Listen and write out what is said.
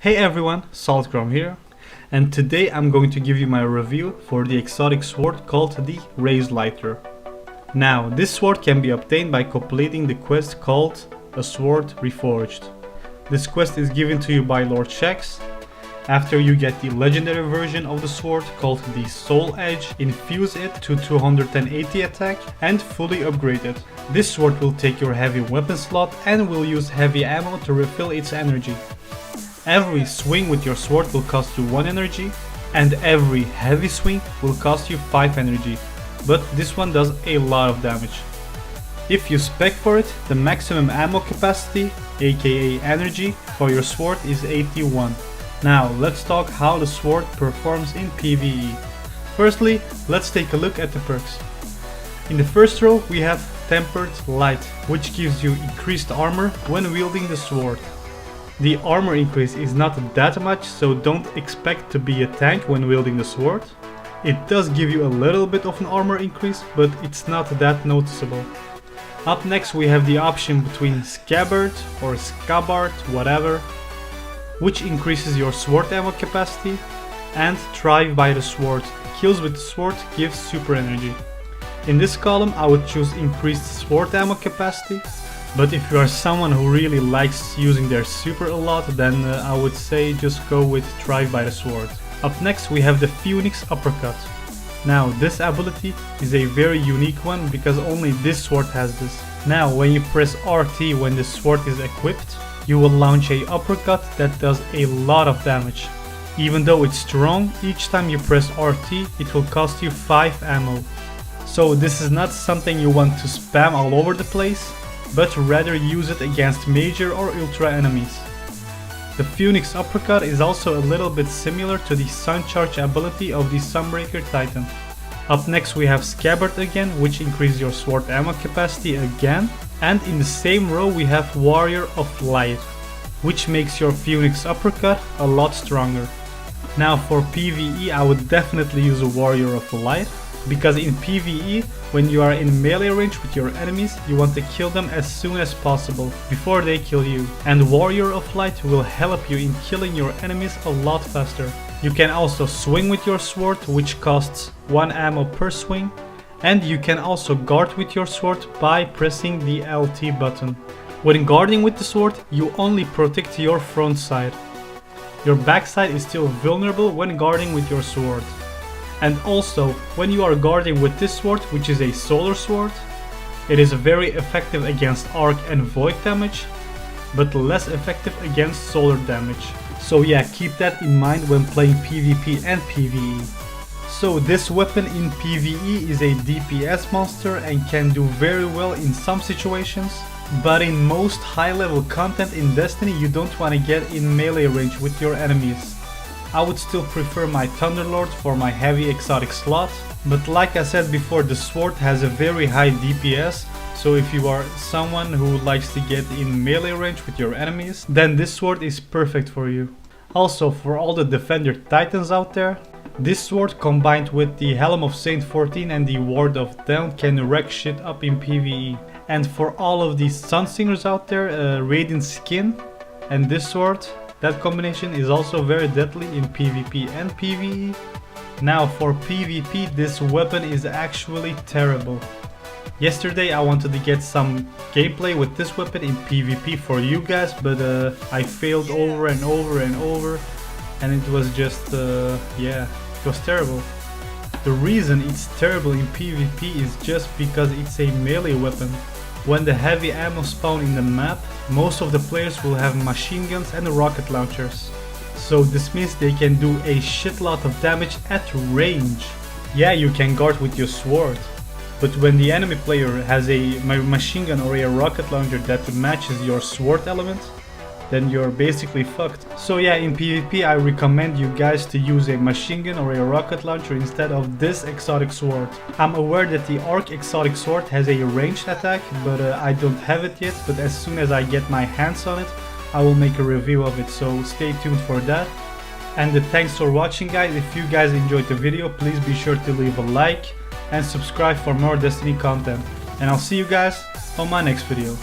Hey everyone, Saltcrom here, and today I'm going to give you my review for the exotic sword called the RAZE Lighter. Now, this sword can be obtained by completing the quest called A Sword Reforged. This quest is given to you by Lord Shax. After you get the legendary version of the sword called the Soul Edge, infuse it to 280 attack and fully upgrade it. This sword will take your heavy weapon slot and will use heavy ammo to refill its energy. Every swing with your sword will cost you 1 energy, and every heavy swing will cost you 5 energy, but this one does a lot of damage. If you spec for it, the maximum ammo capacity, aka energy, for your sword is 81. Now let's talk how the sword performs in PvE. Firstly, let's take a look at the perks. In the first row we have Tempered Light, which gives you increased armor when wielding the sword. The armor increase is not that much, so don't expect to be a tank when wielding the sword. It does give you a little bit of an armor increase, but it's not that noticeable. Up next we have the option between Scabbard or Scabbard, whatever, which increases your sword ammo capacity, and Thrive by the Sword. Kills with the sword gives super energy. In this column I would choose increased sword ammo capacity, but if you are someone who really likes using their super a lot, then I would say just go with Thrive by the Sword. Up next we have the Phoenix Uppercut. Now this ability is a very unique one because only this sword has this. Now when you press RT when the sword is equipped, you will launch a uppercut that does a lot of damage. Even though it's strong, each time you press RT it will cost you 5 ammo. So this is not something you want to spam all over the place, but rather use it against major or ultra enemies. The Phoenix Uppercut is also a little bit similar to the Sun Charge ability of the Sunbreaker Titan. Up next we have Scabbard again, which increases your sword ammo capacity again, and in the same row we have Warrior of Light, which makes your Phoenix Uppercut a lot stronger. Now for PvE I would definitely use a Warrior of Light, because in PvE, when you are in melee range with your enemies, you want to kill them as soon as possible, before they kill you. And Warrior of Light will help you in killing your enemies a lot faster. You can also swing with your sword, which costs 1 ammo per swing, and you can also guard with your sword by pressing the LT button. When guarding with the sword, you only protect your front side. Your backside is still vulnerable when guarding with your sword. And also, when you are guarding with this sword, which is a solar sword, it is very effective against arc and void damage, but less effective against solar damage. So yeah, keep that in mind when playing PvP and PvE. So this weapon in PvE is a DPS monster and can do very well in some situations, but in most high level content in Destiny you don't want to get in melee range with your enemies. I would still prefer my Thunderlord for my heavy exotic slot, but like I said before, the sword has a very high DPS, so if you are someone who likes to get in melee range with your enemies, then this sword is perfect for you. Also, for all the Defender Titans out there, this sword combined with the Helm of Saint 14 and the Ward of Dawn can wreck shit up in PvE. And for all of these Sunsingers out there, Radiant Skin and this sword, that combination is also very deadly in PvP and PvE. Now for PvP, this weapon is actually terrible. Yesterday I wanted to get some gameplay with this weapon in PvP for you guys, but I failed over and over and over, and it was just, yeah, it was terrible. The reason it's terrible in PvP is just because it's a melee weapon. When the heavy ammo spawn in the map, most of the players will have machine guns and rocket launchers. So this means they can do a shitload of damage at range. Yeah, you can guard with your sword, but when the enemy player has a machine gun or a rocket launcher that matches your sword element, then you're basically fucked. So yeah, in PvP I recommend you guys to use a machine gun or a rocket launcher instead of this exotic sword. I'm aware that the Arc exotic sword has a ranged attack, but I don't have it yet, but as soon as I get my hands on it, I will make a review of it, so stay tuned for that. And thanks for watching guys. If you guys enjoyed the video, please be sure to leave a like and subscribe for more Destiny content. And I'll see you guys on my next video.